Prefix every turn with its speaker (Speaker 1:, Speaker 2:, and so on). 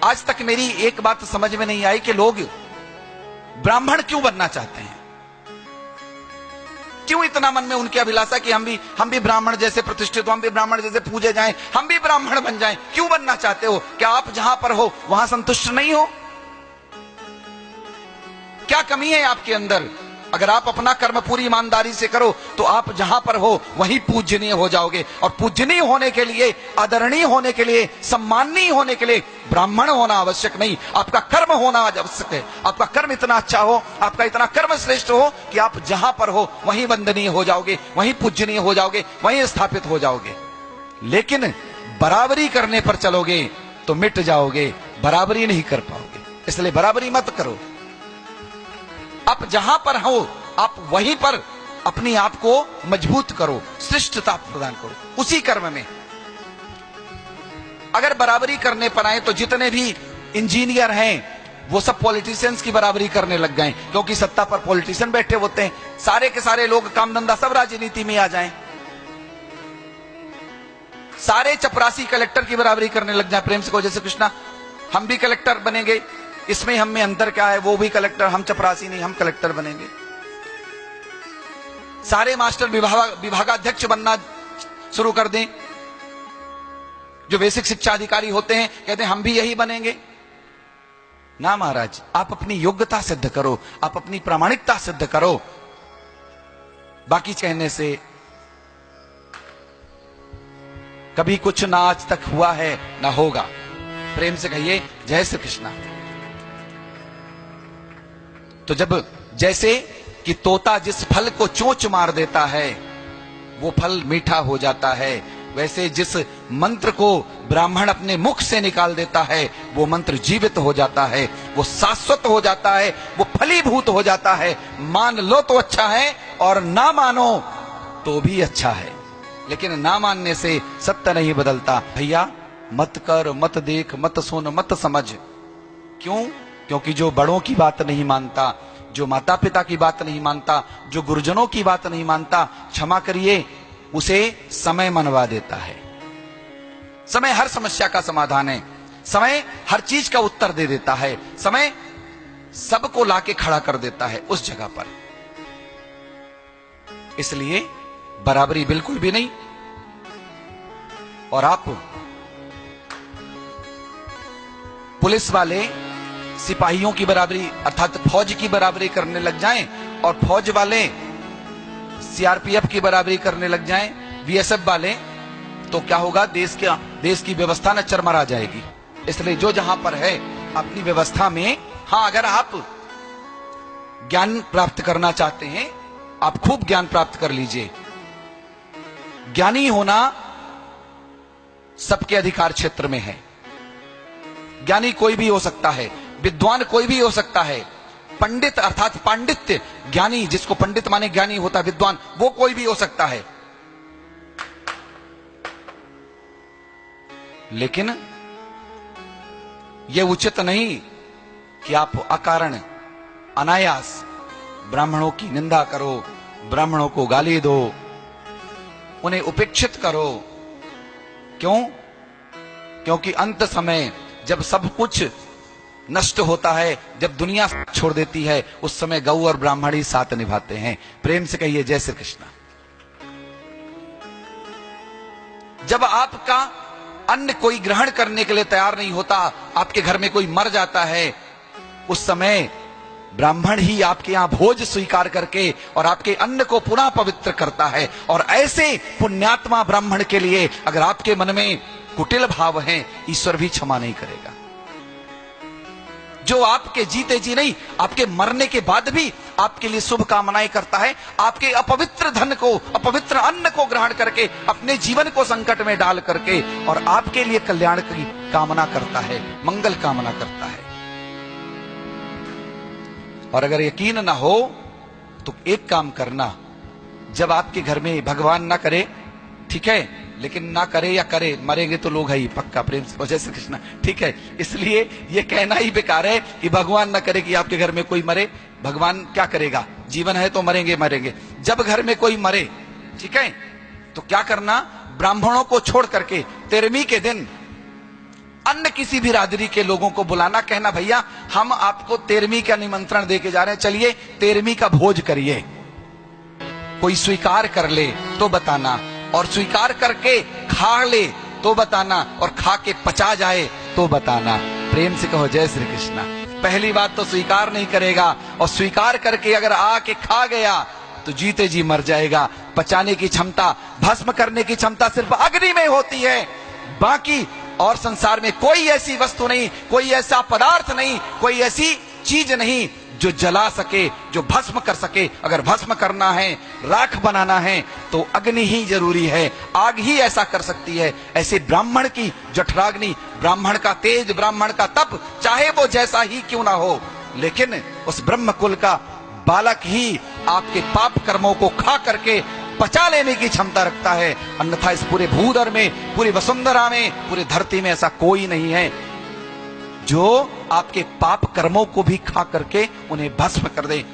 Speaker 1: आज तक मेरी एक बात समझ में नहीं आई कि लोग ब्राह्मण क्यों बनना चाहते हैं। क्यों इतना मन में उनकी अभिलाषा कि हम भी ब्राह्मण जैसे प्रतिष्ठित हो, हम भी ब्राह्मण जैसे पूजे जाएं, हम भी ब्राह्मण बन जाएं। क्यों बनना चाहते हो? क्या आप जहां पर हो वहां संतुष्ट नहीं हो? क्या कमी है आपके अंदर? अगर आप अपना कर्म पूरी ईमानदारी से करो तो आप जहां पर हो वहीं पूजनीय हो जाओगे। और पूजनीय होने के लिए, आदरणीय होने के लिए, सम्माननीय होने के लिए ब्राह्मण होना आवश्यक नहीं, आपका कर्म होना आवश्यक है। आपका कर्म इतना अच्छा हो, आपका इतना कर्म श्रेष्ठ हो कि आप जहां पर हो वहीं वंदनीय हो जाओगे, वहीं पूजनीय हो जाओगे, वहीं स्थापित हो जाओगे। लेकिन बराबरी करने पर चलोगे तो मिट जाओगे, बराबरी नहीं कर पाओगे। इसलिए बराबरी मत करो। आप जहां पर हो आप वहीं पर अपने आप को मजबूत करो, श्रेष्ठता प्रदान करो उसी कर्म में। अगर बराबरी करने पर आए तो जितने भी इंजीनियर हैं वो सब पॉलिटिशियंस की बराबरी करने लग गए, क्योंकि सत्ता पर पॉलिटिशियन बैठे होते हैं। सारे के सारे लोग काम धंधा सब राजनीति में आ जाएं। सारे चपरासी कलेक्टर की बराबरी करने लग जाए प्रेम से कहो जैसे कृष्णा हम भी कलेक्टर बनेंगे, इसमें हम में अंतर क्या है? वो भी कलेक्टर, हम चपरासी नहीं, हम कलेक्टर बनेंगे। सारे मास्टर विभागाध्यक्ष बनना शुरू कर दें। जो बेसिक शिक्षा अधिकारी होते हैं कहते हैं हम भी यही बनेंगे। ना महाराज, आप अपनी योग्यता सिद्ध करो, आप अपनी प्रामाणिकता सिद्ध करो। बाकी कहने से कभी कुछ ना आज तक हुआ है ना होगा। प्रेम से कहिए जय श्री कृष्णा। तो जब जैसे कि तोता जिस फल को चोंच मार देता है वो फल मीठा हो जाता है, वैसे जिस मंत्र को ब्राह्मण अपने मुख से निकाल देता है वो मंत्र जीवित हो जाता है, वो शाश्वत हो जाता है, वो फलीभूत हो जाता है। मान लो तो अच्छा है और ना मानो तो भी अच्छा है, लेकिन ना मानने से सत्य नहीं बदलता। भैया मत कर, मत देख, मत सुन, मत समझ। क्यों? क्योंकि जो बड़ों की बात नहीं मानता, जो माता पिता की बात नहीं मानता, जो गुरुजनों की बात नहीं मानता, क्षमा करिए उसे समय मनवा देता है। समय हर समस्या का समाधान है, समय हर चीज का उत्तर दे देता है, समय सबको लाके खड़ा कर देता है उस जगह पर। इसलिए बराबरी बिल्कुल भी नहीं। और आप पुलिस वाले सिपाहियों की बराबरी अर्थात फौज की बराबरी करने लग जाएं और फौज वाले सीआरपीएफ की बराबरी करने लग जाएं, बीएसएफ वाले, तो क्या होगा? देश की व्यवस्था न चरमरा जाएगी। इसलिए जो जहां पर है अपनी व्यवस्था में, हां अगर आप ज्ञान प्राप्त करना चाहते हैं आप खूब ज्ञान प्राप्त कर लीजिए। ज्ञानी होना सबके अधिकार क्षेत्र में है। ज्ञानी कोई भी हो सकता है, विद्वान कोई भी हो सकता है, पंडित अर्थात पांडित्य, ज्ञानी जिसको पंडित माने ज्ञानी होता है, विद्वान वो कोई भी हो सकता है। लेकिन यह उचित नहीं कि आप अकारण अनायास ब्राह्मणों की निंदा करो, ब्राह्मणों को गाली दो, उन्हें उपेक्षित करो। क्यों? क्योंकि अंत समय जब सब कुछ नष्ट होता है, जब दुनिया छोड़ देती है, उस समय गौ और ब्राह्मण ही साथ निभाते हैं। प्रेम से कहिए जय श्री कृष्णा। जब आपका अन्न कोई ग्रहण करने के लिए तैयार नहीं होता, आपके घर में कोई मर जाता है, उस समय ब्राह्मण ही आपके यहां भोज स्वीकार करके और आपके अन्न को पुनः पवित्र करता है। और ऐसे पुण्यात्मा ब्राह्मण के लिए अगर आपके मन में कुटिल भाव हैं, ईश्वर भी क्षमा नहीं करेगा। जो आपके जीते जी नहीं, आपके मरने के बाद भी आपके लिए शुभ कामनाएं करता है, आपके अपवित्र धन को, अपवित्र अन्न को ग्रहण करके अपने जीवन को संकट में डाल करके और आपके लिए कल्याण की कामना करता है, मंगल कामना करता है। और अगर यकीन ना हो तो एक काम करना, जब आपके घर में भगवान ना करे, ठीक है, लेकिन ना करे या करे, मरेंगे तो लोग है ही पक्का। प्रेम से जय श्री कृष्ण। ठीक है, इसलिए ये कहना ही बेकार है कि भगवान ना करे कि आपके घर में कोई मरे। भगवान क्या करेगा? जीवन है तो मरेंगे मरेंगे। जब घर में कोई मरे, ठीक है, तो क्या करना? ब्राह्मणों को छोड़ करके 13वीं के दिन अन्य किसी भी राजरी के लोगों को बुलाना, कहना भैया हम आपको 13वीं का निमंत्रण देके जा रहे हैं, चलिए 13वीं का भोज करिए। कोई स्वीकार कर ले तो बताना, और स्वीकार करके खा ले तो बताना, और खा के पचा जाए तो बताना। प्रेम से कहो जय श्री कृष्णा। पहली बात तो स्वीकार नहीं करेगा, और स्वीकार करके अगर आके खा गया तो जीते जी मर जाएगा। पचाने की क्षमता, भस्म करने की क्षमता सिर्फ अग्नि में होती है, बाकी और संसार में कोई ऐसी वस्तु नहीं, कोई ऐसा पदार्थ नहीं, कोई ऐसी चीज नहीं जो जला सके, जो भस्म कर सके। अगर भस्म करना है, राख बनाना है, तो अग्नि ही जरूरी है, आग ही ऐसा कर सकती है। ऐसे ब्राह्मण की जठराग्नि, ब्राह्मण का तेज, ब्राह्मण का तप, चाहे वो जैसा ही क्यों ना हो, लेकिन उस ब्रह्म कुल का बालक ही आपके पाप कर्मों को खा करके पचा लेने की क्षमता रखता है। अन्यथा इस पूरे भूधर में, पूरी वसुंधरा में, पूरी धरती में ऐसा कोई नहीं है जो आपके पाप कर्मों को भी खा करके उन्हें भस्म कर दे।